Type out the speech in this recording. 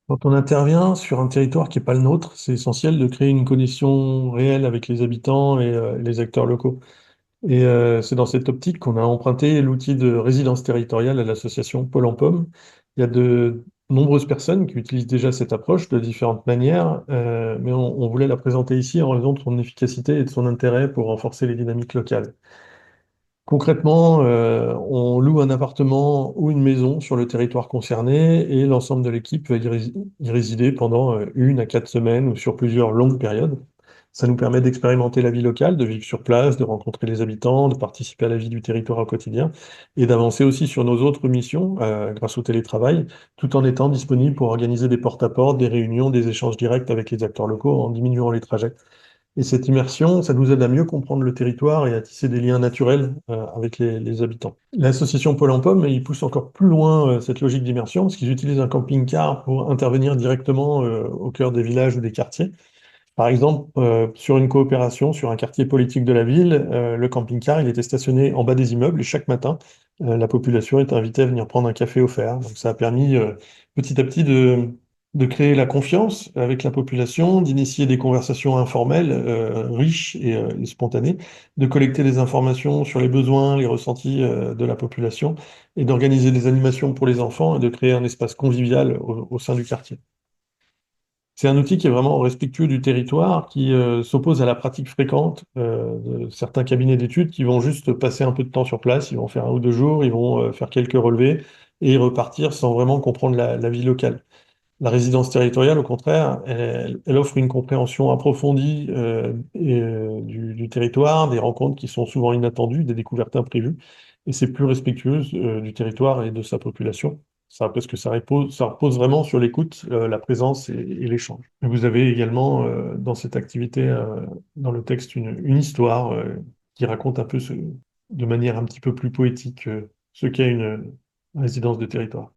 Quand on intervient sur un territoire qui n'est pas le nôtre, c'est essentiel de créer une connexion réelle avec les habitants et les acteurs locaux. C'est dans cette optique qu'on a emprunté l'outil de résidence territoriale à l'association Pôle Emploi. Il y a de nombreuses personnes qui utilisent déjà cette approche de différentes manières, mais on voulait la présenter ici en raison de son efficacité et de son intérêt pour renforcer les dynamiques locales. Concrètement, on loue un appartement ou une maison sur le territoire concerné et l'ensemble de l'équipe va y résider pendant 1 à 4 semaines ou sur plusieurs longues périodes. Ça nous permet d'expérimenter la vie locale, de vivre sur place, de rencontrer les habitants, de participer à la vie du territoire au quotidien et d'avancer aussi sur nos autres missions grâce au télétravail, tout en étant disponible pour organiser des porte-à-porte, des réunions, des échanges directs avec les acteurs locaux en diminuant les trajets. Et cette immersion, ça nous aide à mieux comprendre le territoire et à tisser des liens naturels avec les habitants. L'association Pôle Emploi, mais ils poussent encore plus loin cette logique d'immersion, parce qu'ils utilisent un camping-car pour intervenir directement au cœur des villages ou des quartiers. Par exemple, sur une coopération, sur un quartier politique de la ville, le camping-car, il était stationné en bas des immeubles et chaque matin, la population est invitée à venir prendre un café offert. Donc ça a permis petit à petit de créer la confiance avec la population, d'initier des conversations informelles, riches et spontanées, de collecter des informations sur les besoins, les ressentis de la population et d'organiser des animations pour les enfants et de créer un espace convivial au sein du quartier. C'est un outil qui est vraiment respectueux du territoire, qui s'oppose à la pratique fréquente de certains cabinets d'études qui vont juste passer un peu de temps sur place, ils vont faire 1 ou 2 jours, ils vont faire quelques relevés et repartir sans vraiment comprendre la vie locale. La résidence territoriale, au contraire, elle offre une compréhension approfondie du territoire, des rencontres qui sont souvent inattendues, des découvertes imprévues, et c'est plus respectueux du territoire et de sa population. Ça, parce que ça repose vraiment sur l'écoute, la présence et l'échange. Vous avez également dans cette activité, dans le texte, une histoire qui raconte un peu de manière un petit peu plus poétique ce qu'est une résidence de territoire.